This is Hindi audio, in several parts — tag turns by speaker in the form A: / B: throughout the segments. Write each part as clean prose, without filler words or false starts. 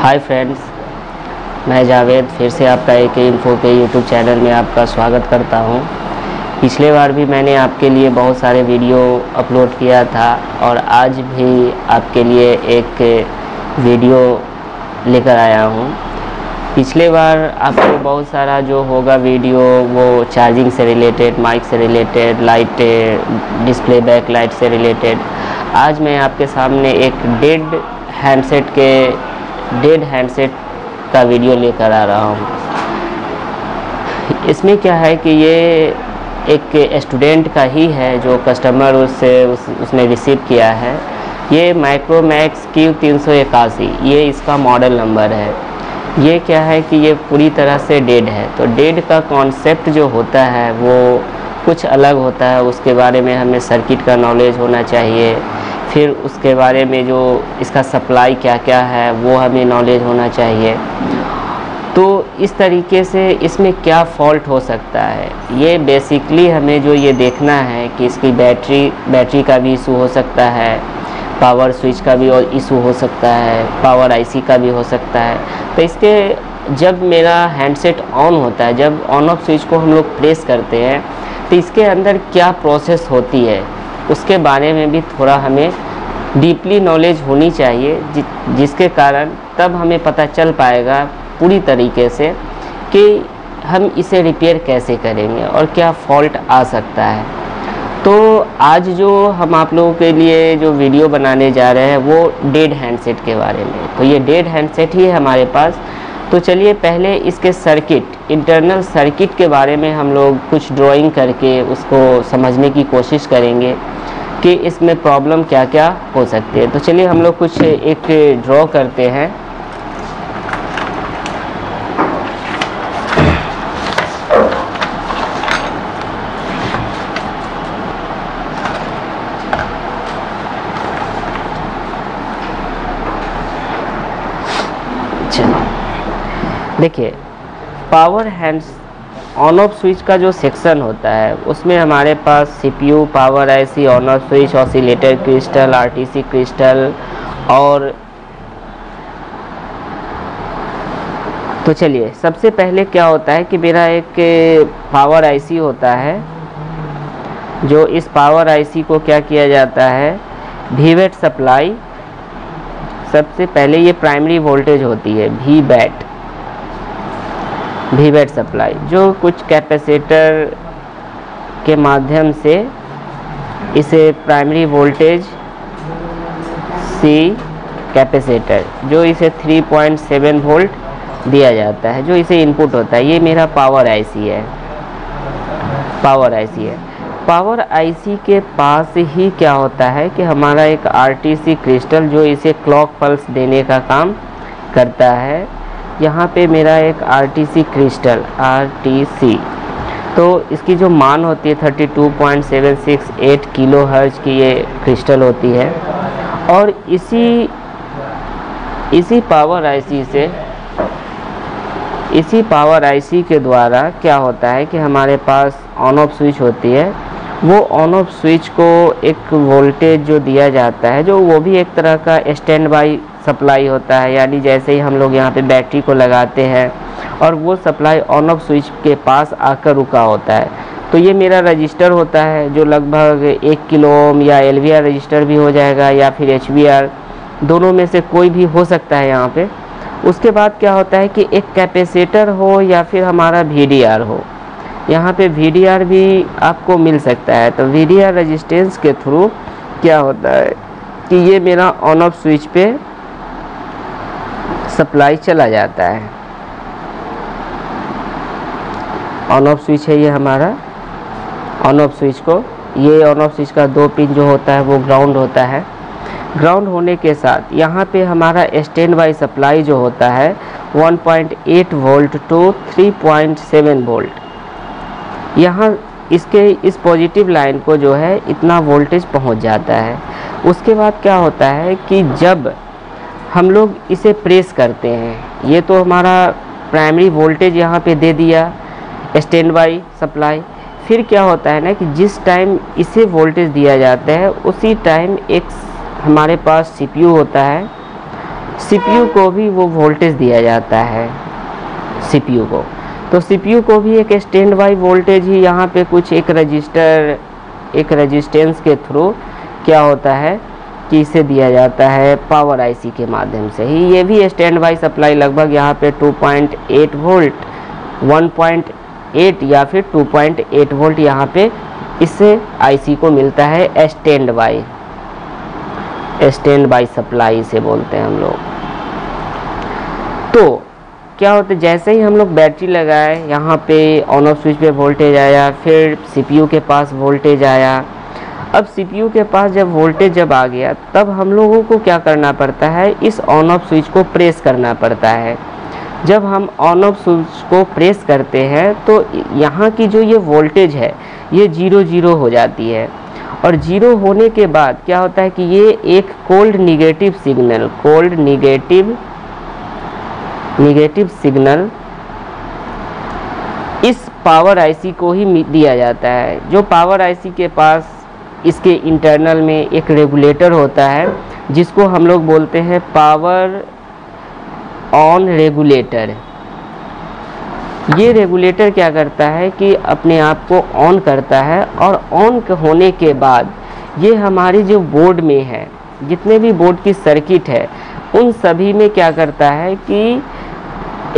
A: हाय फ्रेंड्स, मैं जावेद फिर से आपका एक इन्फो के यूट्यूब चैनल में आपका स्वागत करता हूं। पिछले बार भी मैंने आपके लिए बहुत सारे वीडियो अपलोड किया था और आज भी आपके लिए एक वीडियो लेकर आया हूं। पिछले बार आपको बहुत सारा जो होगा वीडियो वो चार्जिंग से रिलेटेड, माइक से related, light display back light से रिलेटेड। आज मैं आपके सामने एक डेड हैंडसेट का वीडियो लेकर आ रहा हूँ। इसमें क्या है कि ये एक स्टूडेंट का ही है जो कस्टमर उसने रिसीव किया है। ये माइक्रोमैक्स Q381 ये इसका मॉडल नंबर है। ये क्या है कि ये पूरी तरह से डेड है। तो डेड का कॉन्सेप्ट जो होता है वो कुछ अलग होता है। उसके बारे में हमें सर्किट का नॉलेज होना चाहिए, फिर उसके बारे में जो इसका सप्लाई क्या क्या है वो हमें नॉलेज होना चाहिए। तो इस तरीके से इसमें क्या फॉल्ट हो सकता है, ये बेसिकली हमें जो ये देखना है कि इसकी बैटरी का भी इशू हो सकता है, पावर स्विच का भी इशू हो सकता है, पावर आईसी का भी हो सकता है। तो इसके जब मेरा हैंडसेट ऑन होता है, जब ऑन ऑफ स्विच को हम लोग प्रेस करते हैं तो इसके अंदर क्या प्रोसेस होती है उसके बारे में भी थोड़ा हमें डीपली नॉलेज होनी चाहिए, जिसके कारण तब हमें पता चल पाएगा पूरी तरीके से कि हम इसे रिपेयर कैसे करेंगे और क्या फॉल्ट आ सकता है। तो आज जो हम आप लोगों के लिए जो वीडियो बनाने जा रहे हैं वो डेड हैंडसेट के बारे में। तो ये डेड हैंडसेट ही है हमारे पास। तो चलिए पहले इसके इंटरनल सर्किट के बारे में हम लोग कुछ ड्राइंग करके उसको समझने की कोशिश करेंगे कि इसमें प्रॉब्लम क्या क्या हो सकती है। तो चलिए हम लोग कुछ एक ड्रॉ करते हैं। देखिए, power hands on off switch का जो सेक्शन होता है उसमें हमारे पास CPU, power IC, on off switch, oscillator crystal, RTC crystal और तो चलिए सबसे पहले क्या होता है कि मेरा एक पावर आईसी होता है। जो इस पावर आईसी को क्या किया जाता है, VBAT सप्लाई। सबसे पहले ये प्राइमरी वोल्टेज होती है VBAT सप्लाई, जो कुछ कैपेसिटर के माध्यम से इसे प्राइमरी वोल्टेज C कैपेसिटर जो इसे 3.7 वोल्ट दिया जाता है, जो इसे इनपुट होता है। ये मेरा पावर आईसी है। पावर आईसी के पास ही क्या होता है कि हमारा एक आरटीसी क्रिस्टल जो इसे क्लॉक पल्स देने का काम करता है। यहाँ पे मेरा एक आरटीसी क्रिस्टल RTC, तो इसकी जो मान होती है 32.768 किलो हर्ट्ज की ये क्रिस्टल होती है। और इसी पावर आईसी के द्वारा क्या होता है कि हमारे पास ऑन ऑफ स्विच होती है। वो ऑन ऑफ स्विच को एक वोल्टेज जो दिया जाता है, जो वो भी एक तरह का स्टैंड बाई सप्लाई होता है। यानी जैसे ही हम लोग यहाँ पे बैटरी को लगाते हैं और वो सप्लाई ऑन ऑफ स्विच के पास आकर रुका होता है। तो ये मेरा रजिस्टर होता है जो लगभग 1 किलो ओम या LVR रजिस्टर भी हो जाएगा या फिर HVR, दोनों में से कोई भी हो सकता है यहाँ पे। उसके बाद क्या होता है कि एक कैपेसिटर हो या फिर हमारा VDR हो। यहाँ पे VDR भी आपको मिल सकता है। तो VDR रेजिस्टेंस के थ्रू क्या होता है कि ये मेरा ऑन ऑफ स्विच पे सप्लाई चला जाता है। ऑन ऑफ स्विच है ये हमारा ऑन ऑफ स्विच को। ये ऑन ऑफ स्विच का 2 पिन जो होता है वो ग्राउंड होता है। ग्राउंड होने के साथ यहाँ पे हमारा स्टैंड बाई सप्लाई जो होता है 1.8 वोल्ट टू 3.7 वोल्ट। यहाँ इसके इस पॉजिटिव लाइन को जो है इतना वोल्टेज पहुँच जाता है। उसके बाद क्या होता है कि जब हम लोग इसे प्रेस करते हैं, ये तो हमारा प्राइमरी वोल्टेज यहाँ पे दे दिया स्टैंड बाई सप्लाई। फिर क्या होता है ना कि जिस टाइम इसे वोल्टेज दिया जाता है उसी टाइम एक हमारे पास सीपीयू होता है। CPU को भी वो वोल्टेज दिया जाता है CPU को। तो CPU को भी एक स्टैंड बाई वोल्टेज ही यहाँ पे कुछ एक रेजिस्टेंस के थ्रू क्या होता है कि इसे दिया जाता है पावर IC के माध्यम से ही। ये भी स्टैंड बाई सप्लाई लगभग यहाँ पे 2.8 वोल्ट, 1.8 या फिर 2.8 वोल्ट यहाँ पे इससे IC को मिलता है स्टैंड बाई सप्लाई से बोलते हैं हम लोग। तो क्या होता है, जैसे ही हम लोग बैटरी लगाए, यहाँ पे ऑन ऑफ स्विच पे वोल्टेज आया, फिर CPU के पास वोल्टेज आया। अब CPU के पास जब वोल्टेज आ गया, तब हम लोगों को क्या करना पड़ता है, इस ऑन ऑफ स्विच को प्रेस करना पड़ता है। जब हम ऑन ऑफ स्विच को प्रेस करते हैं तो यहाँ की जो ये वोल्टेज है ये 0 हो जाती है, और 0 होने के बाद क्या होता है कि ये एक कोल्ड निगेटिव सिग्नल इस पावर IC को ही दिया जाता है। जो पावर IC के पास इसके इंटरनल में एक रेगुलेटर होता है जिसको हम लोग बोलते हैं पावर ऑन रेगुलेटर। ये रेगुलेटर क्या करता है कि अपने आप को ऑन करता है, और ऑन होने के बाद ये हमारी जो बोर्ड में है, जितने भी बोर्ड की सर्किट है, उन सभी में क्या करता है कि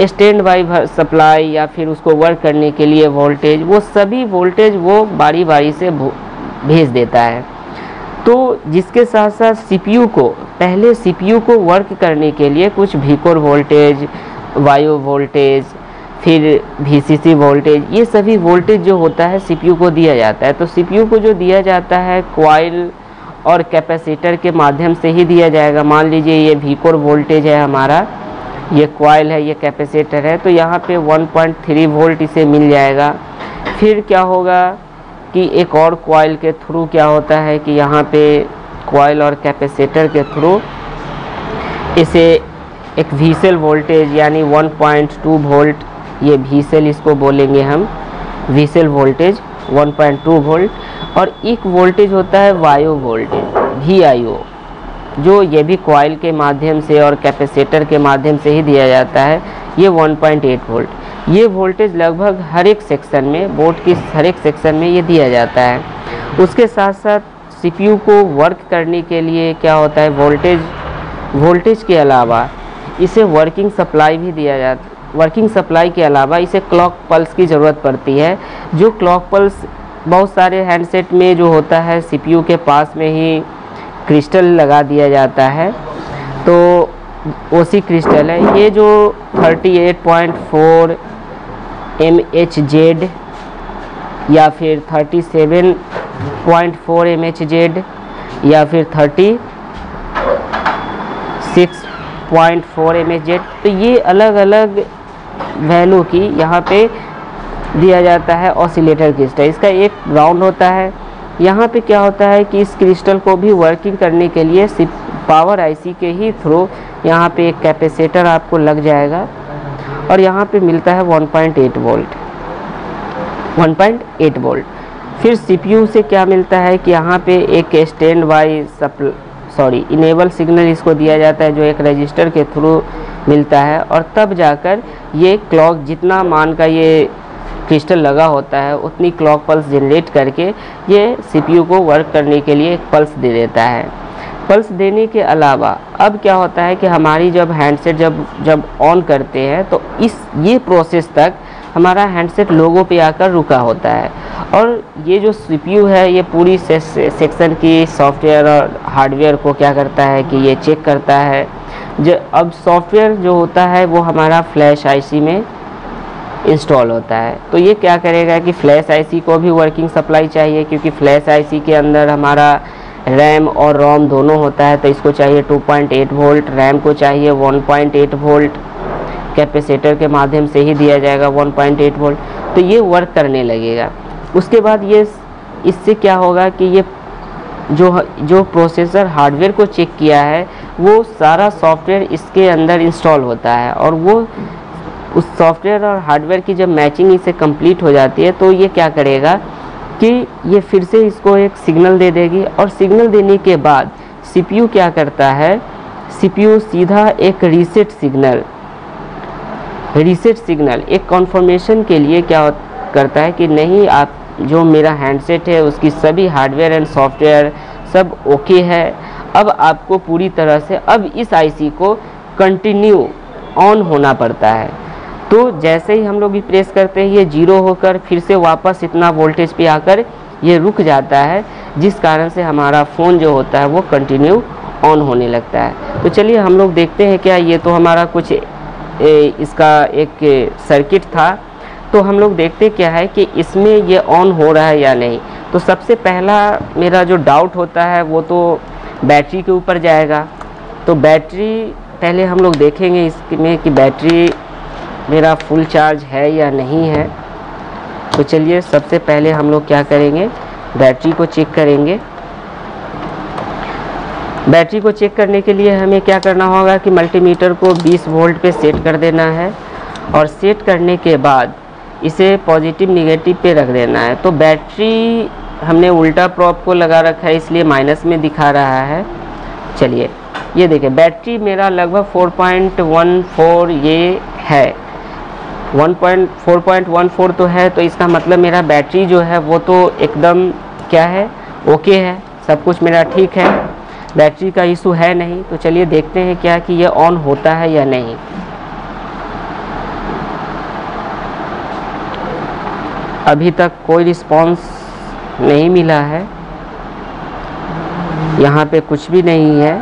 A: स्टैंड बाई सप्लाई या फिर उसको वर्क करने के लिए वोल्टेज, वो सभी वोल्टेज वो बारी बारी से भेज देता है। तो जिसके साथ साथ CPU को, पहले CPU को वर्क करने के लिए कुछ वीकोर वोल्टेज, वायो वोल्टेज, फिर VCC वोल्टेज, ये सभी वोल्टेज जो होता है CPU को दिया जाता है। तो CPU को जो दिया जाता है कॉइल और कैपेसिटर के माध्यम से ही दिया जाएगा। मान लीजिए ये वीकोर वोल्टेज है हमारा, ये कॉइल है, ये कैपेसिटर है, तो यहाँ पे 1.3 वोल्ट इसे मिल जाएगा। फिर क्या होगा कि एक और कॉइल के थ्रू क्या होता है कि यहाँ पे कॉइल और कैपेसिटर के थ्रू इसे एक VCell वोल्टेज यानी 1.2 वोल्ट, ये VCell इसको बोलेंगे हम, VCell वोल्टेज 1.2 वोल्ट। और एक वोल्टेज होता है वायो वोल्टेज VIO, जो ये भी कॉइल के माध्यम से और कैपेसिटर के माध्यम से ही दिया जाता है, ये 1.8 वोल्ट। ये वोल्टेज लगभग हर एक सेक्शन में, बोर्ड की हर एक सेक्शन में ये दिया जाता है। उसके साथ साथ CPU को वर्क करने के लिए क्या होता है, वोल्टेज के अलावा इसे वर्किंग सप्लाई भी दिया जाता है। वर्किंग सप्लाई के अलावा इसे क्लॉक पल्स की ज़रूरत पड़ती है, जो क्लॉक पल्स बहुत सारे हैंडसेट में जो होता है CPU के पास में ही क्रिस्टल लगा दिया जाता है। तो OC क्रिस्टल है, ये जो 38.4 mHz या फिर 37.4 mHz या फिर 36.4 mHz, तो ये अलग अलग वैल्यू की यहाँ पे दिया जाता है ऑसिलेटर क्रिस्टल। इसका एक ग्राउंड होता है। यहाँ पे क्या होता है कि इस क्रिस्टल को भी वर्किंग करने के लिए पावर IC के ही थ्रू यहाँ पे एक कैपेसिटर आपको लग जाएगा, और यहाँ पे मिलता है 1.8 वोल्ट। फिर CPU से क्या मिलता है कि यहाँ पे एक स्टैंड बाई इनेबल सिग्नल इसको दिया जाता है, जो एक रजिस्टर के थ्रू मिलता है, और तब जाकर ये क्लॉक, जितना मान का ये क्रिस्टल लगा होता है उतनी क्लॉक पल्स जनरेट करके ये CPU को वर्क करने के लिए एक पल्स दे देता है। पल्स देने के अलावा अब क्या होता है कि हमारी जब हैंडसेट जब ऑन करते हैं तो ये प्रोसेस तक हमारा हैंडसेट लोगों पे आकर रुका होता है, और ये जो CPU है ये पूरी सेक्शन की सॉफ्टवेयर और हार्डवेयर को क्या करता है कि ये चेक करता है। अब सॉफ्टवेयर जो होता है वो हमारा फ्लैश IC में इंस्टॉल होता है, तो ये क्या करेगा कि फ्लैश IC को भी वर्किंग सप्लाई चाहिए, क्योंकि फ्लैश IC के अंदर हमारा रैम और रोम दोनों होता है, तो इसको चाहिए 2.8 वोल्ट, रैम को चाहिए 1.8 वोल्ट, कैपेसिटर के माध्यम से ही दिया जाएगा 1.8 वोल्ट, तो ये वर्क करने लगेगा। उसके बाद ये इससे क्या होगा कि ये जो प्रोसेसर हार्डवेयर को चेक किया है वो सारा सॉफ्टवेयर इसके अंदर इंस्टॉल होता है, और वो उस सॉफ्टवेयर और हार्डवेयर की जब मैचिंग इसे कंप्लीट हो जाती है तो ये क्या करेगा कि ये फिर से इसको एक सिग्नल दे देगी, और सिग्नल देने के बाद CPU क्या करता है, CPU सीधा एक रीसेट सिग्नल एक कॉन्फर्मेशन के लिए क्या करता है कि नहीं, आप जो मेरा हैंडसेट है उसकी सभी हार्डवेयर एंड सॉफ्टवेयर सब ओके है, अब आपको पूरी तरह से अब इस आईसी को कंटिन्यू ऑन होना पड़ता है। तो जैसे ही हम लोग भी प्रेस करते हैं ये 0 होकर फिर से वापस इतना वोल्टेज पे आकर ये रुक जाता है, जिस कारण से हमारा फ़ोन जो होता है वो कंटिन्यू ऑन होने लगता है। तो चलिए हम लोग देखते हैं क्या, ये तो हमारा कुछ इसका एक सर्किट था, तो हम लोग देखते क्या है कि इसमें ये ऑन हो रहा है या नहीं। तो सबसे पहला मेरा जो डाउट होता है वो तो बैटरी के ऊपर जाएगा। तो बैटरी पहले हम लोग देखेंगे इसमें कि बैटरी मेरा फुल चार्ज है या नहीं है। तो चलिए सबसे पहले हम लोग क्या करेंगे, बैटरी को चेक करेंगे। बैटरी को चेक करने के लिए हमें क्या करना होगा कि मल्टीमीटर को 20 वोल्ट पे सेट कर देना है, और सेट करने के बाद इसे पॉजिटिव निगेटिव पे रख देना है। तो बैटरी हमने उल्टा प्रोब को लगा रखा है इसलिए माइनस में दिखा रहा है। चलिए ये देखिए बैटरी मेरा लगभग 4.14 ये है, 4.14 तो है। तो इसका मतलब मेरा बैटरी जो है वो तो एकदम क्या है, ओके है, सब कुछ मेरा ठीक है, बैटरी का इशू है नहीं। तो चलिए देखते हैं क्या कि ये ऑन होता है या नहीं। अभी तक कोई रिस्पांस नहीं मिला है, यहाँ पे कुछ भी नहीं है,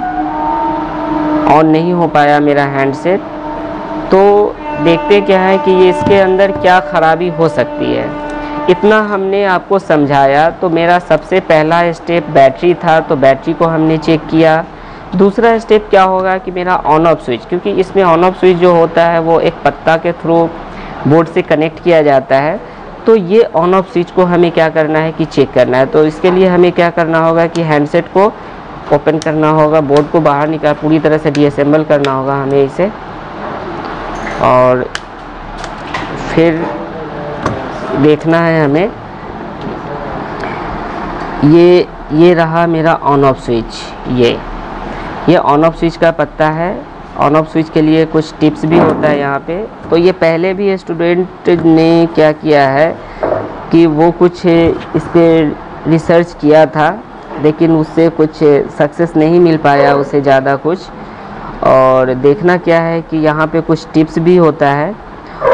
A: ऑन नहीं हो पाया मेरा हैंडसेट। तो देखते क्या है कि ये इसके अंदर क्या ख़राबी हो सकती है। इतना हमने आपको समझाया। तो मेरा सबसे पहला स्टेप बैटरी था, तो बैटरी को हमने चेक किया। दूसरा स्टेप क्या होगा कि मेरा ऑन ऑफ स्विच, क्योंकि इसमें ऑन ऑफ स्विच जो होता है वो एक पत्ता के थ्रू बोर्ड से कनेक्ट किया जाता है। तो ये ऑन ऑफ स्विच को हमें क्या करना है कि चेक करना है। तो इसके लिए हमें क्या करना होगा कि हैंडसेट को ओपन करना होगा, बोर्ड को बाहर निकाल पूरी तरह से डीअसेंबल करना होगा हमें इसे, और फिर देखना है हमें ये रहा मेरा ऑन ऑफ स्विच। ये ऑन ऑफ स्विच का पत्ता है। ऑन ऑफ स्विच के लिए कुछ टिप्स भी होता है यहाँ पे। तो ये पहले भी स्टूडेंट ने क्या किया है कि वो कुछ इस पर रिसर्च किया था, लेकिन उससे कुछ सक्सेस नहीं मिल पाया उसे ज़्यादा कुछ। और देखना क्या है कि यहाँ पे कुछ टिप्स भी होता है।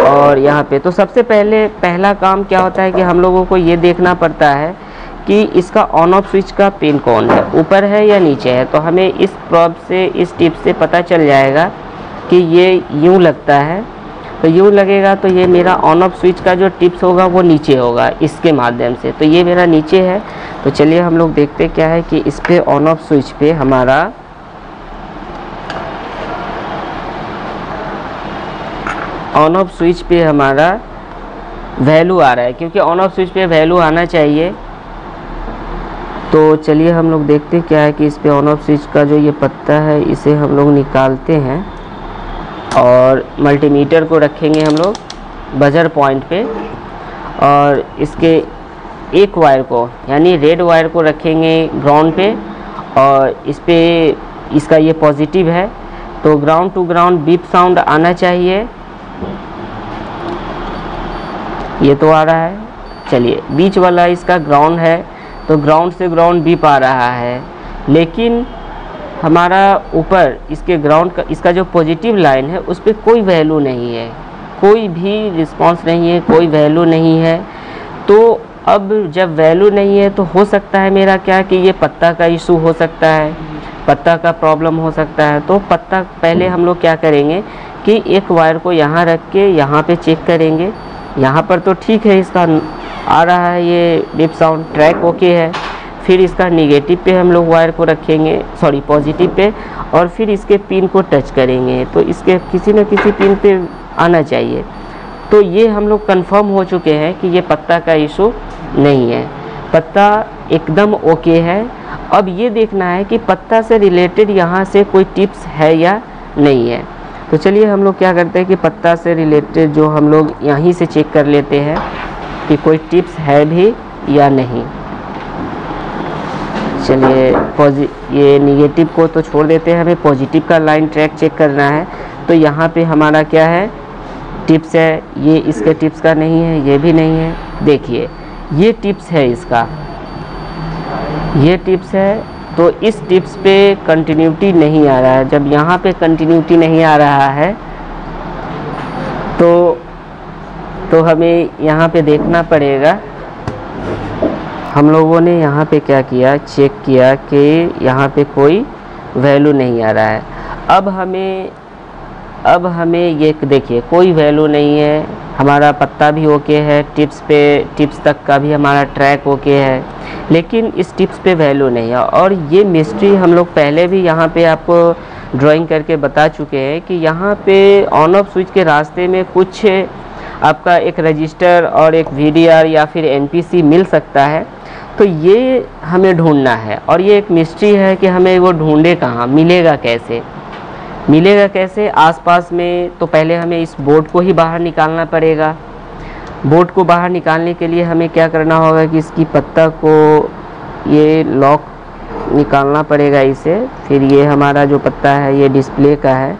A: और यहाँ पे तो सबसे पहला काम क्या होता है कि हम लोगों को ये देखना पड़ता है कि इसका ऑन ऑफ स्विच का पिन कौन है, ऊपर है या नीचे है। तो हमें इस प्रोब से, इस टिप से पता चल जाएगा कि ये यूँ लगता है। तो यूँ लगेगा तो ये मेरा ऑन ऑफ स्विच का जो टिप्स होगा वो नीचे होगा इसके माध्यम से। तो ये मेरा नीचे है। तो चलिए हम लोग देखते क्या है कि इस पे ऑन ऑफ स्विच पे हमारा ऑन ऑफ स्विच पे हमारा वैल्यू आ रहा है, क्योंकि ऑन ऑफ स्विच पे वैल्यू आना चाहिए। तो चलिए हम लोग देखते क्या है कि इस पे ऑन ऑफ स्विच का जो ये पत्ता है इसे हम लोग निकालते हैं, और मल्टीमीटर को रखेंगे हम लोग बजर पॉइंट पे, और इसके एक वायर को यानी रेड वायर को रखेंगे ग्राउंड पे, और इस पे इसका ये पॉजिटिव है। तो ground to ground beep sound आना चाहिए। ये तो आ रहा है। चलिए बीच वाला इसका ग्राउंड है, तो ग्राउंड से ग्राउंड बीप आ रहा है। लेकिन हमारा ऊपर इसके ग्राउंड का इसका जो पॉजिटिव लाइन है उस पर कोई वैल्यू नहीं है, कोई भी रिस्पांस नहीं है, कोई वैल्यू नहीं है। तो अब जब वैल्यू नहीं है तो हो सकता है मेरा क्या कि ये पत्ता का इशू हो सकता है, पत्ता का प्रॉब्लम हो सकता है। तो पत्ता पहले हम लोग क्या करेंगे कि एक वायर को यहाँ रख के यहाँ पे चेक करेंगे। यहाँ पर तो ठीक है, इसका आ रहा है ये बीप साउंड, ट्रैक ओके है। फिर इसका निगेटिव पे हम लोग वायर को रखेंगे, सॉरी पॉजिटिव पे, और फिर इसके पिन को टच करेंगे तो इसके किसी न किसी पिन पे आना चाहिए। तो ये हम लोग कंफर्म हो चुके हैं कि ये पत्ता का इशू नहीं है, पत्ता एकदम ओके है। अब ये देखना है कि पत्ता से रिलेटेड यहाँ से कोई टिप्स है या नहीं है। तो चलिए हम लोग क्या करते हैं कि पत्ता से रिलेटेड जो हम लोग यहीं से चेक कर लेते हैं कि कोई टिप्स है भी या नहीं। चलिए ये निगेटिव को तो छोड़ देते हैं, हमें पॉजिटिव का लाइन ट्रैक चेक करना है। तो यहाँ पे हमारा क्या है, टिप्स है, ये इसके टिप्स का नहीं है, ये भी नहीं है। देखिए ये टिप्स है इसका, ये टिप्स है, तो इस टिप्स पे कंटिन्यूटी नहीं आ रहा है। जब यहाँ पे कंटिन्यूटी नहीं आ रहा है तो हमें यहाँ पे देखना पड़ेगा। हम लोगों ने यहाँ पे क्या किया, चेक किया कि यहाँ पे कोई वैल्यू नहीं आ रहा है। अब हमें ये देखिए कोई वैल्यू नहीं है, हमारा पत्ता भी ओके है, टिप्स तक का भी हमारा ट्रैक ओके है, लेकिन इस टिप्स पे वैल्यू नहीं है। और ये मिस्ट्री हम लोग पहले भी यहाँ पे आपको ड्राइंग करके बता चुके हैं कि यहाँ पे ऑन ऑफ स्विच के रास्ते में कुछ आपका एक रजिस्टर और एक VDR या फिर NPC मिल सकता है। तो ये हमें ढूंढना है और ये एक मिस्ट्री है कि हमें वो ढूंढे कहाँ, मिलेगा कैसे आसपास में। तो पहले हमें इस बोर्ड को ही बाहर निकालना पड़ेगा। बोर्ड को बाहर निकालने के लिए हमें क्या करना होगा कि इसकी पत्ता को ये लॉक निकालना पड़ेगा इसे। फिर ये हमारा जो पत्ता है ये डिस्प्ले का है,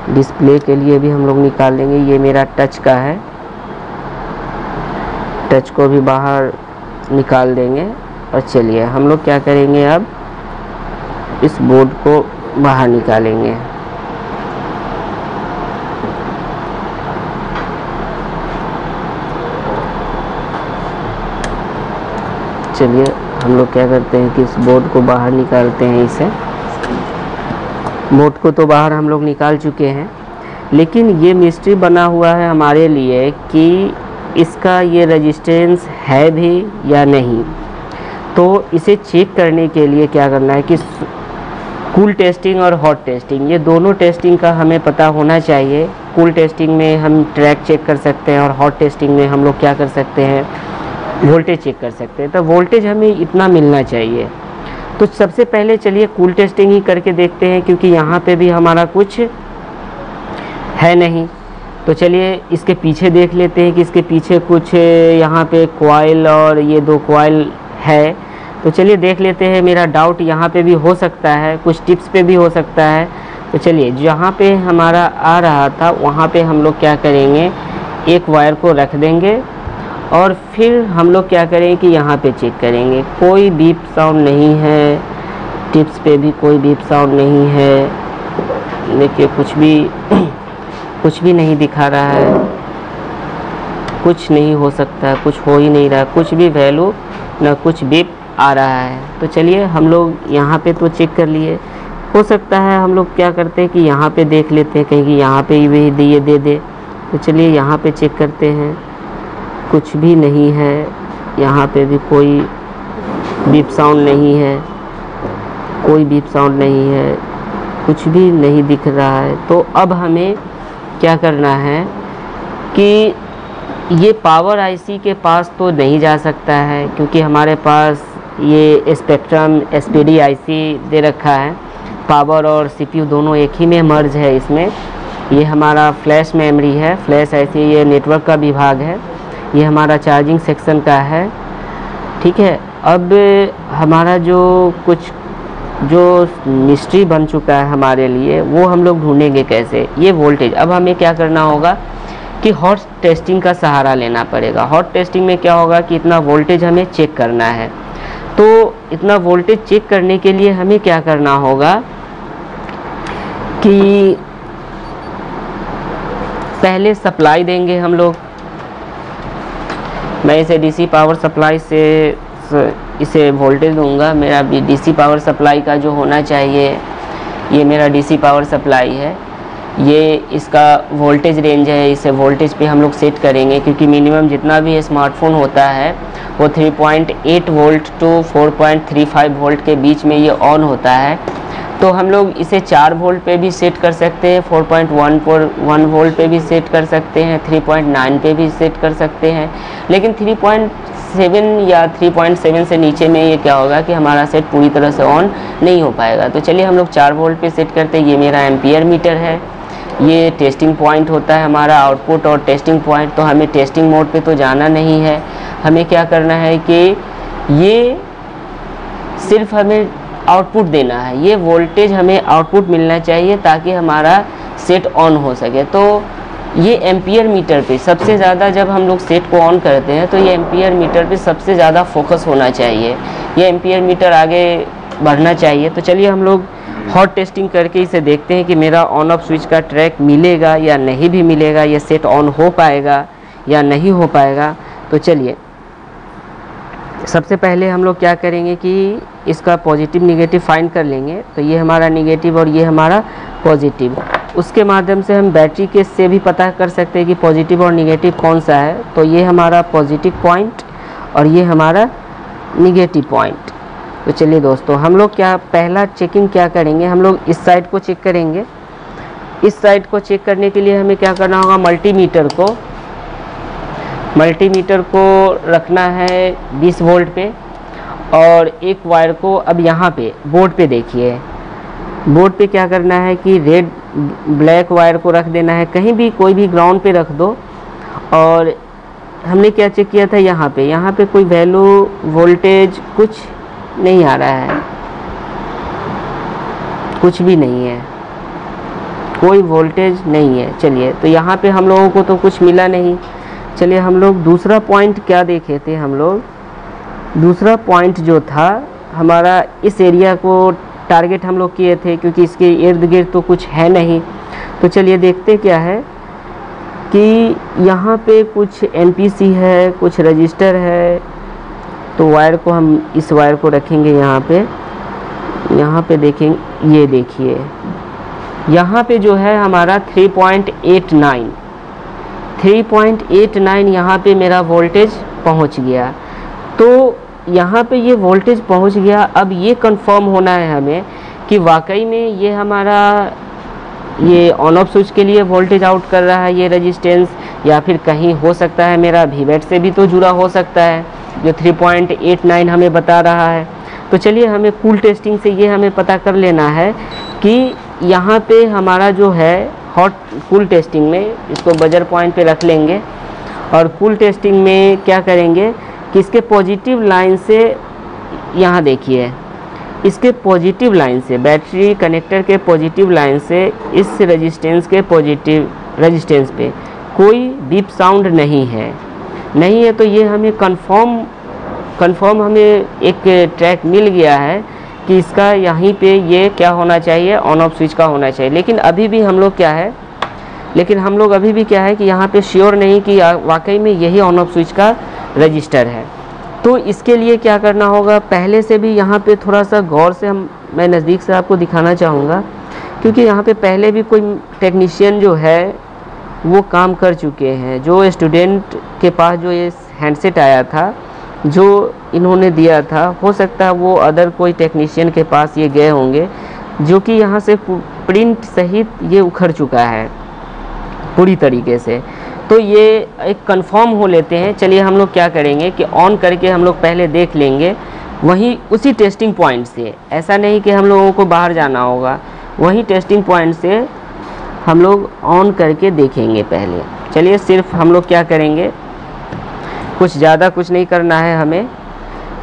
A: डिस्प्ले के लिए भी हम लोग निकाल लेंगे। ये मेरा टच का है, टच को भी बाहर निकाल देंगे। और चलिए हम लोग क्या करेंगे, अब इस बोर्ड को बाहर निकालेंगे। चलिए हम लोग क्या करते हैं कि इस बोर्ड को बाहर निकालते हैं। इसे बोर्ड को तो बाहर हम लोग निकाल चुके हैं, लेकिन ये मिस्ट्री बना हुआ है हमारे लिए कि इसका ये रेजिस्टेंस है भी या नहीं। तो इसे चेक करने के लिए क्या करना है कि कूल टेस्टिंग और हॉट टेस्टिंग, ये दोनों टेस्टिंग का हमें पता होना चाहिए। कूल टेस्टिंग में हम ट्रैक चेक कर सकते हैं और हॉट टेस्टिंग में हम लोग क्या कर सकते हैं, वोल्टेज चेक कर सकते हैं। तो वोल्टेज हमें इतना मिलना चाहिए। तो सबसे पहले चलिए कूल टेस्टिंग ही करके देखते हैं, क्योंकि यहाँ पे भी हमारा कुछ है नहीं। तो चलिए इसके पीछे देख लेते हैं कि इसके पीछे कुछ यहाँ पे कॉइल और ये 2 कॉइल है। तो चलिए देख लेते हैं। मेरा डाउट यहाँ पे भी हो सकता है, कुछ टिप्स पे भी हो सकता है। तो चलिए जहाँ पे हमारा आ रहा था वहाँ पे हम लोग क्या करेंगे, एक वायर को रख देंगे और फिर हम लोग क्या करेंगे कि यहाँ पे चेक करेंगे। कोई बीप साउंड नहीं है, टिप्स पे भी कोई बीप साउंड नहीं है। देखिए कुछ भी नहीं दिखा रहा है, कुछ नहीं हो सकता है, कुछ हो ही नहीं रहा, कुछ भी वैल्यू ना कुछ बीप आ रहा है। तो चलिए हम लोग यहाँ पे तो चेक कर लिए, हो सकता है हम लोग क्या करते हैं कि यहाँ पे देख लेते हैं कहीं कि यहाँ पे ये दे दे। तो चलिए यहाँ पे चेक करते हैं, कुछ भी नहीं है, यहाँ पे भी कोई बीप साउंड नहीं है, कोई बीप साउंड नहीं है, कुछ भी नहीं दिख रहा है। तो अब हमें क्या करना है कि ये पावर आईसी के पास तो नहीं जा सकता है, क्योंकि हमारे पास ये स्पेक्ट्रम SPD आईसी दे रखा है। पावर और CPU दोनों एक ही में मर्ज है इसमें। ये हमारा फ्लैश मेमोरी है, फ्लैश आईसी, ये नेटवर्क का विभाग है, ये हमारा चार्जिंग सेक्शन का है। ठीक है, अब हमारा जो मिस्ट्री बन चुका है हमारे लिए, वो हम लोग ढूंढेंगे कैसे, ये वोल्टेज। अब हमें क्या करना होगा कि हॉट टेस्टिंग का सहारा लेना पड़ेगा। हॉट टेस्टिंग में क्या होगा कि इतना वोल्टेज हमें चेक करना है। तो इतना वोल्टेज चेक करने के लिए हमें क्या करना होगा कि पहले सप्लाई देंगे हम लोग। मैं इसे DC पावर सप्लाई से इसे वोल्टेज दूंगा। मेरा DC पावर सप्लाई का जो होना चाहिए, ये मेरा DC पावर सप्लाई है, ये इसका वोल्टेज रेंज है। इसे वोल्टेज पे हम लोग सेट करेंगे, क्योंकि मिनिमम जितना भी स्मार्टफोन होता है वो 3.8 वोल्ट टू 4.35 वोल्ट के बीच में ये ऑन होता है। तो हम लोग इसे 4 वोल्ट पे भी सेट कर सकते हैं, 4.1 वोल्ट पे भी सेट कर सकते हैं, 3.9 पे भी सेट कर सकते हैं। लेकिन 3.7 या 3.7 से नीचे में ये क्या होगा कि हमारा सेट पूरी तरह से ऑन नहीं हो पाएगा। तो चलिए हम लोग 4 वोल्ट पे सेट करते हैं। ये मेरा एम्पियर मीटर है, ये टेस्टिंग पॉइंट होता है हमारा, आउटपुट और टेस्टिंग पॉइंट। तो हमें टेस्टिंग मोड पे तो जाना नहीं है, हमें क्या करना है कि ये सिर्फ हमें आउटपुट देना है, ये वोल्टेज हमें आउटपुट मिलना चाहिए ताकि हमारा सेट ऑन हो सके। तो ये एम्पियर मीटर पे सबसे ज़्यादा जब हम लोग सेट को ऑन करते हैं तो ये एम्पियर मीटर पे सबसे ज़्यादा फोकस होना चाहिए, ये एम्पियर मीटर आगे बढ़ना चाहिए। तो चलिए हम लोग हॉट टेस्टिंग करके इसे देखते हैं कि मेरा ऑन ऑफ स्विच का ट्रैक मिलेगा या नहीं भी मिलेगा, ये सेट ऑन हो पाएगा या नहीं हो पाएगा। तो चलिए सबसे पहले हम लोग क्या करेंगे कि इसका पॉजिटिव निगेटिव फाइंड कर लेंगे। तो ये हमारा निगेटिव और ये हमारा पॉजिटिव, उसके माध्यम से हम बैटरी के से भी पता कर सकते हैं कि पॉजिटिव और निगेटिव कौन सा है। तो ये हमारा पॉजिटिव पॉइंट और ये हमारा निगेटिव पॉइंट। तो चलिए दोस्तों हम लोग क्या पहला चेकिंग क्या करेंगे, हम लोग इस साइड को चेक करेंगे। इस साइड को चेक करने के लिए हमें क्या करना होगा, मल्टीमीटर को रखना है 20 वोल्ट पे और एक वायर को अब यहाँ पे बोर्ड पे देखिए, बोर्ड पे क्या करना है कि रेड ब्लैक वायर को रख देना है, कहीं भी कोई भी ग्राउंड पे रख दो। और हमने क्या चेक किया था, यहाँ पे कोई वैल्यू वोल्टेज कुछ नहीं आ रहा है, कुछ भी नहीं है, कोई वोल्टेज नहीं है। चलिए तो यहाँ पे हम लोगों को तो कुछ मिला नहीं। चलिए हम लोग दूसरा पॉइंट क्या देखे थे, हम लोग दूसरा पॉइंट जो था हमारा इस एरिया को टारगेट हम लोग किए थे, क्योंकि इसके इर्द गिर्द तो कुछ है नहीं। तो चलिए देखते क्या है कि यहाँ पे कुछ एमपीसी है, कुछ रजिस्टर है। तो वायर को हम इस वायर को रखेंगे यहाँ पे देखेंगे, ये देखिए यहाँ पे जो है हमारा 3.89 यहाँ पे मेरा वोल्टेज पहुँच गया। तो यहाँ पे ये वोल्टेज पहुँच गया। अब ये कंफर्म होना है हमें कि वाकई में ये हमारा ये ऑन ऑफ स्विच के लिए वोल्टेज आउट कर रहा है ये रेजिस्टेंस, या फिर कहीं हो सकता है मेरा वीवेट से भी तो जुड़ा हो सकता है जो 3.89 हमें बता रहा है। तो चलिए हमें कूल टेस्टिंग से ये हमें पता कर लेना है कि यहाँ पे हमारा जो है हॉट कूल टेस्टिंग में, इसको बजर पॉइंट पे रख लेंगे और कूल टेस्टिंग में क्या करेंगे कि इसके पॉजिटिव लाइन से, यहाँ देखिए इसके पॉजिटिव लाइन से, बैटरी कनेक्टर के पॉजिटिव लाइन से इस रेजिस्टेंस के पॉजिटिव रेजिस्टेंस पे कोई बीप साउंड नहीं है। तो ये हमें कंफर्म हमें एक ट्रैक मिल गया है कि इसका यहीं पे ये क्या होना चाहिए, ऑन ऑफ स्विच का होना चाहिए। लेकिन अभी भी हम लोग क्या है कि यहाँ पे श्योर नहीं कि वाकई में यही ऑन ऑफ स्विच का रजिस्टर है। तो इसके लिए क्या करना होगा, पहले से भी यहाँ पे थोड़ा सा गौर से मैं नज़दीक से आपको दिखाना चाहूँगा, क्योंकि यहाँ पे पहले भी कोई टेक्नीशियन जो है वो काम कर चुके हैं। जो स्टूडेंट के पास जो ये हैंडसेट आया था, जो इन्होंने दिया था, हो सकता है वो अदर कोई टेक्नीशियन के पास ये गए होंगे, जो कि यहाँ से प्रिंट सहित ये उखड़ चुका है पूरी तरीके से। तो ये एक कंफर्म हो लेते हैं। चलिए हम लोग क्या करेंगे कि ऑन करके हम लोग पहले देख लेंगे, वहीं उसी टेस्टिंग पॉइंट से, ऐसा नहीं कि हम लोगों को बाहर जाना होगा, वहीं टेस्टिंग पॉइंट से हम लोग ऑन करके देखेंगे पहले। चलिए सिर्फ हम लोग क्या करेंगे, कुछ ज़्यादा कुछ नहीं करना है, हमें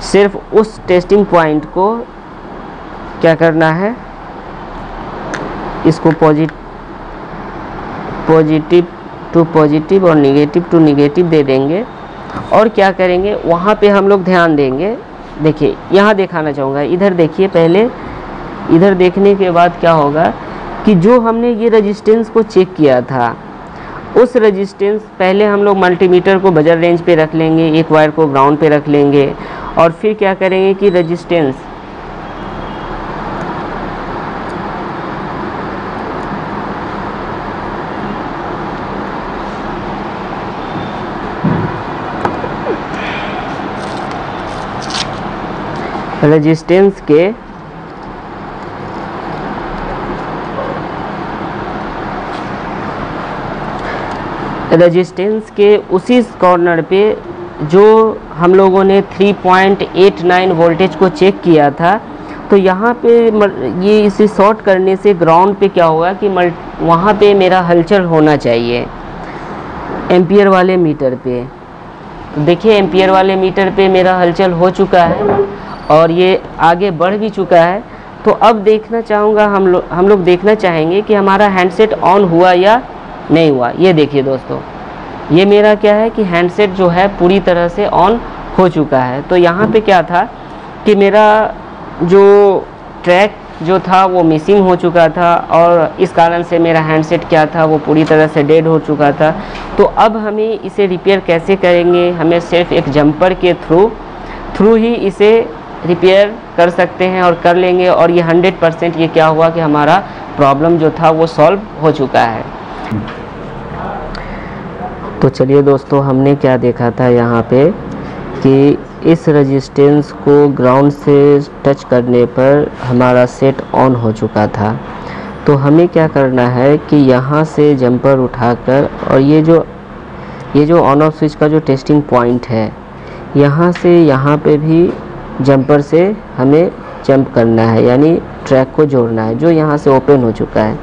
A: सिर्फ उस टेस्टिंग पॉइंट को क्या करना है, इसको पॉजिटिव टू पॉजिटिव और निगेटिव टू निगेटिव दे देंगे। और क्या करेंगे, वहाँ पे हम लोग ध्यान देंगे। देखिए यहाँ दिखाना चाहूँगा, इधर देखिए पहले, इधर देखने के बाद क्या होगा कि जो हमने ये रेजिस्टेंस को चेक किया था, उस रेजिस्टेंस पहले हम लोग मल्टीमीटर को बजर रेंज पे रख लेंगे, एक वायर को ग्राउंड पे रख लेंगे, और फिर क्या करेंगे कि रेजिस्टेंस रेजिस्टेंस के उसी कॉर्नर पे जो हम लोगों ने 3.89 वोल्टेज को चेक किया था, तो यहाँ पे ये इसे शॉर्ट करने से ग्राउंड पे क्या होगा कि वहाँ पे मेरा हलचल होना चाहिए एम्पियर वाले मीटर पे। तो देखिए एम्पियर वाले मीटर पे मेरा हलचल हो चुका है, और ये आगे बढ़ भी चुका है। तो अब देखना चाहूँगा, हम लोग देखना चाहेंगे कि हमारा हैंडसेट ऑन हुआ या नहीं हुआ। ये देखिए दोस्तों, ये मेरा क्या है कि हैंडसेट जो है पूरी तरह से ऑन हो चुका है। तो यहाँ पे क्या था कि मेरा जो ट्रैक जो था वो मिसिंग हो चुका था, और इस कारण से मेरा हैंडसेट क्या था वो पूरी तरह से डेड हो चुका था। तो अब हमें इसे रिपेयर कैसे करेंगे, हमें सिर्फ एक जंपर के थ्रू ही इसे रिपेयर कर सकते हैं और कर लेंगे। और ये 100% ये क्या हुआ कि हमारा प्रॉब्लम जो था वो सॉल्व हो चुका है। तो चलिए दोस्तों, हमने क्या देखा था यहाँ पे कि इस रेजिस्टेंस को ग्राउंड से टच करने पर हमारा सेट ऑन हो चुका था। तो हमें क्या करना है कि यहाँ से जंपर उठाकर, और ये जो ऑन ऑफ स्विच का जो टेस्टिंग पॉइंट है, यहाँ से यहाँ पे भी जंपर से हमें जंप करना है, यानी ट्रैक को जोड़ना है जो यहाँ से ओपन हो चुका है।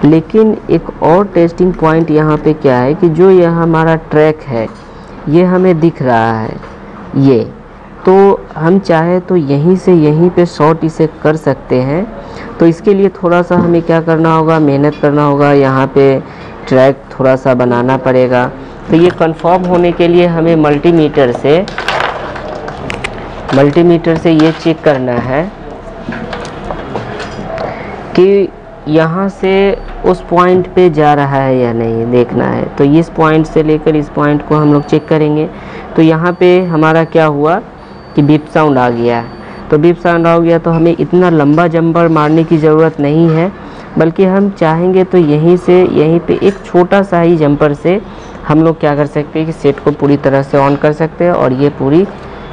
A: लेकिन एक और टेस्टिंग पॉइंट यहाँ पे क्या है कि जो यह हमारा ट्रैक है ये हमें दिख रहा है, ये तो हम चाहे तो यहीं से यहीं पे शॉर्ट इसे कर सकते हैं। तो इसके लिए थोड़ा सा हमें क्या करना होगा, मेहनत करना होगा, यहाँ पे ट्रैक थोड़ा सा बनाना पड़ेगा। तो ये कंफर्म होने के लिए हमें मल्टीमीटर से ये चेक करना है कि यहाँ से उस पॉइंट पे जा रहा है या नहीं, देखना है। तो इस पॉइंट से लेकर इस पॉइंट को हम लोग चेक करेंगे। तो यहाँ पे हमारा क्या हुआ कि बीप साउंड आ गया। तो बीप साउंड आ गया तो हमें इतना लंबा जंपर मारने की ज़रूरत नहीं है, बल्कि हम चाहेंगे तो यहीं पे एक छोटा सा ही जंपर से हम लोग क्या कर सकते हैं कि सेट को पूरी तरह से ऑन कर सकते हैं, और ये पूरी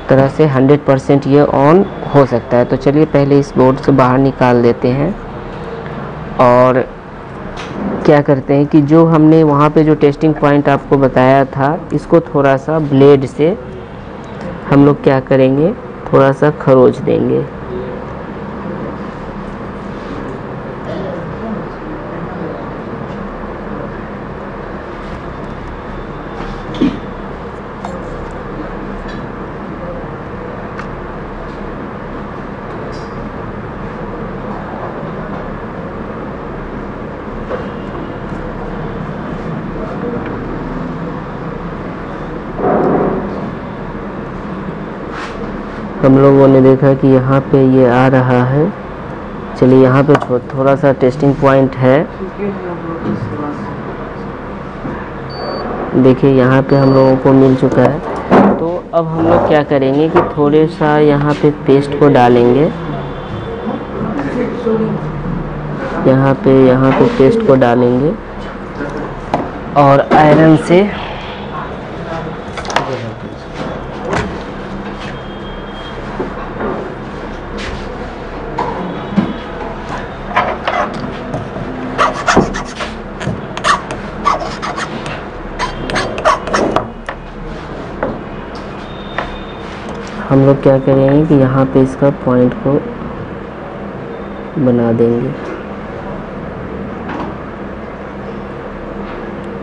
A: तरह से 100% ये ऑन हो सकता है। तो चलिए पहले इस बोर्ड से बाहर निकाल देते हैं, और क्या करते हैं कि जो हमने वहाँ पे जो टेस्टिंग पॉइंट आपको बताया था, इसको थोड़ा सा ब्लेड से हम लोग क्या करेंगे, थोड़ा सा खरोच देंगे। हम लोगों ने देखा कि यहाँ पे ये आ रहा है। चलिए यहाँ पे थोड़ा सा टेस्टिंग पॉइंट है, देखिए यहाँ पे हम लोगों को मिल चुका है। तो अब हम लोग क्या करेंगे कि थोड़े सा यहाँ पे पेस्ट को डालेंगे, यहाँ पे पेस्ट को डालेंगे, और आयरन से हम लोग क्या करेंगे कि यहाँ पे इसका पॉइंट को बना देंगे।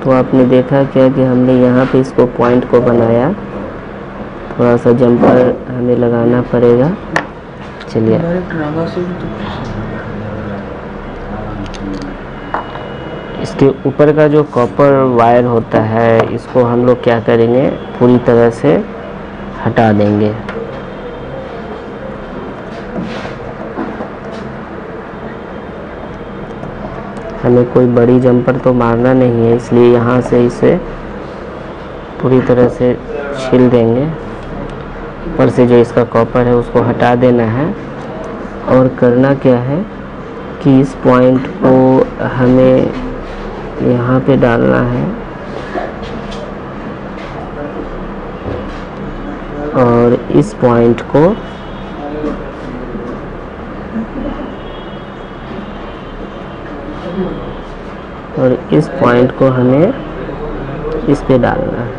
A: तो आपने देखा क्या कि हमने यहाँ पे इसको पॉइंट को बनाया, थोड़ा सा जंपर हमें लगाना पड़ेगा। चलिए इसके ऊपर का जो कॉपर वायर होता है, इसको हम लोग क्या करेंगे, पूरी तरह से हटा देंगे। हमें कोई बड़ी जंपर तो मारना नहीं है, इसलिए यहाँ से इसे पूरी तरह से छील देंगे। ऊपर से जो इसका कॉपर है उसको हटा देना है। और करना क्या है कि इस पॉइंट को हमें यहाँ पे डालना है, और इस पॉइंट को हमें इस पे डालना है।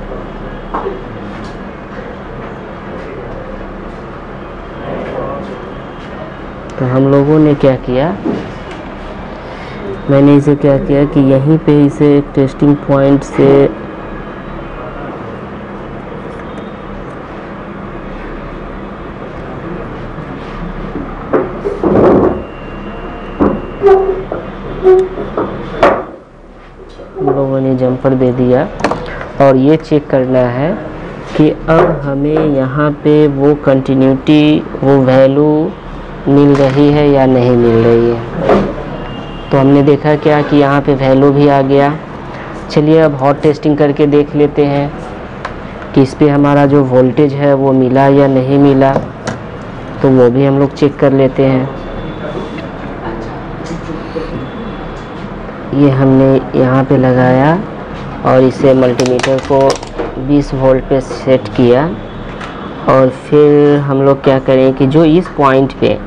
A: तो हम लोगों ने क्या किया, मैंने इसे क्या किया कि यहीं पे इसे एक टेस्टिंग पॉइंट से हम लोगों ने जंपर दे दिया और ये चेक करना है कि अब हमें यहाँ पे वो कंटिन्यूटी, वो वैल्यू मिल रही है या नहीं मिल रही है। तो हमने देखा क्या कि यहाँ पे वैल्यू भी आ गया। चलिए अब हॉट टेस्टिंग करके देख लेते हैं कि इस पे हमारा जो वोल्टेज है वो मिला या नहीं मिला, तो वो भी हम लोग चेक कर लेते हैं। ये हमने यहाँ पे लगाया और इसे मल्टीमीटर को 20 वोल्ट पे सेट किया और फिर हम लोग क्या करें कि जो इस पॉइंट पे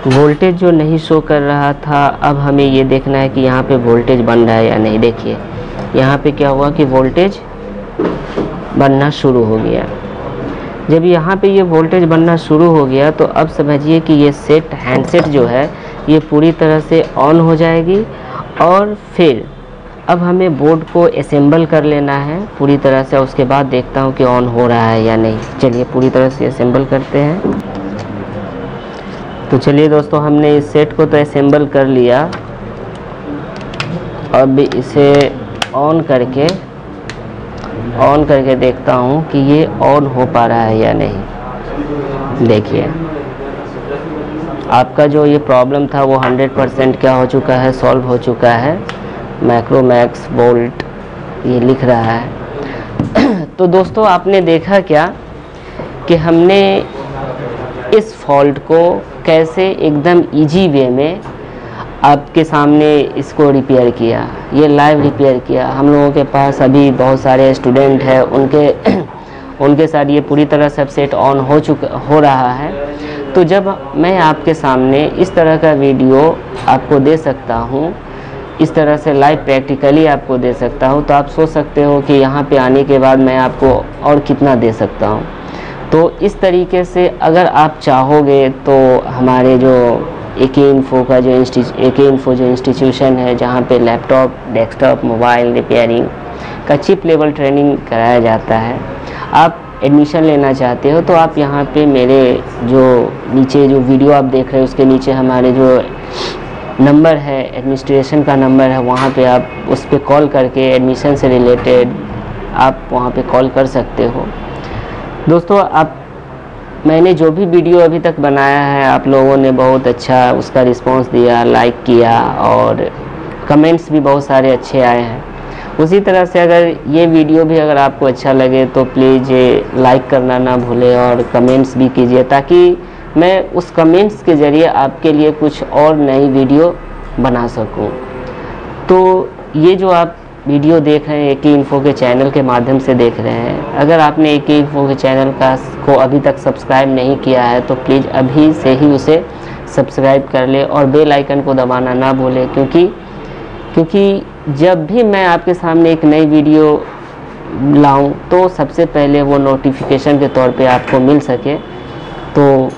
A: वोल्टेज जो नहीं शो कर रहा था, अब हमें ये देखना है कि यहाँ पे वोल्टेज बन रहा है या नहीं। देखिए यहाँ पे क्या हुआ कि वोल्टेज बनना शुरू हो गया। जब यहाँ पे ये वोल्टेज बनना शुरू हो गया तो अब समझिए कि ये हैंडसेट जो है ये पूरी तरह से ऑन हो जाएगी और फिर अब हमें बोर्ड को असेंबल कर लेना है पूरी तरह से। उसके बाद देखता हूँ कि ऑन हो रहा है या नहीं। चलिए पूरी तरह से असेंबल करते हैं। तो चलिए दोस्तों, हमने इस सेट को तो असेंबल कर लिया। अब इसे ऑन करके देखता हूँ कि ये ऑन हो पा रहा है या नहीं। देखिए आपका जो ये प्रॉब्लम था वो 100% क्या हो चुका है, सॉल्व हो चुका है। माइक्रोमैक्स वोल्ट ये लिख रहा है। तो दोस्तों आपने देखा क्या कि हमने इस फॉल्ट को कैसे एकदम इजी वे में आपके सामने इसको रिपेयर किया, ये लाइव रिपेयर किया। हम लोगों के पास अभी बहुत सारे स्टूडेंट हैं, उनके साथ ये पूरी तरह से सेट ऑन हो रहा है। तो जब मैं आपके सामने इस तरह का वीडियो आपको दे सकता हूँ, इस तरह से लाइव प्रैक्टिकली आपको दे सकता हूँ, तो आप सोच सकते हो कि यहाँ पे आने के बाद मैं आपको और कितना दे सकता हूँ। तो इस तरीके से अगर आप चाहोगे तो हमारे जो एके इन्फो जो इंस्टीट्यूशन है, जहाँ पे लैपटॉप, डेस्कटॉप, मोबाइल रिपेयरिंग का चिप लेवल ट्रेनिंग कराया जाता है, आप एडमिशन लेना चाहते हो तो आप यहाँ पे मेरे जो नीचे जो वीडियो आप देख रहे हो उसके नीचे हमारे जो नंबर है, एडमिनिस्ट्रेशन का नंबर है, वहाँ पे आप उस पर कॉल करके एडमिशन से रिलेटेड आप वहाँ पे कॉल कर सकते हो। दोस्तों मैंने जो भी वीडियो अभी तक बनाया है, आप लोगों ने बहुत अच्छा उसका रिस्पांस दिया, लाइक किया और कमेंट्स भी बहुत सारे अच्छे आए हैं। उसी तरह से अगर ये वीडियो भी अगर आपको अच्छा लगे तो प्लीज़ लाइक करना ना भूलें और कमेंट्स भी कीजिए, ताकि मैं उस कमेंट्स के ज़रिए आपके लिए कुछ और नई वीडियो बना सकूं। तो ये जो आप वीडियो देख रहे हैं एके इन्फो के चैनल के माध्यम से देख रहे हैं, अगर आपने एके इन्फो के चैनल को अभी तक सब्सक्राइब नहीं किया है तो प्लीज़ अभी से ही उसे सब्सक्राइब कर ले और बेल आइकन को दबाना ना भूलें, क्योंकि जब भी मैं आपके सामने एक नई वीडियो लाऊं तो सबसे पहले वो नोटिफिकेशन के तौर पे आपको मिल सके। तो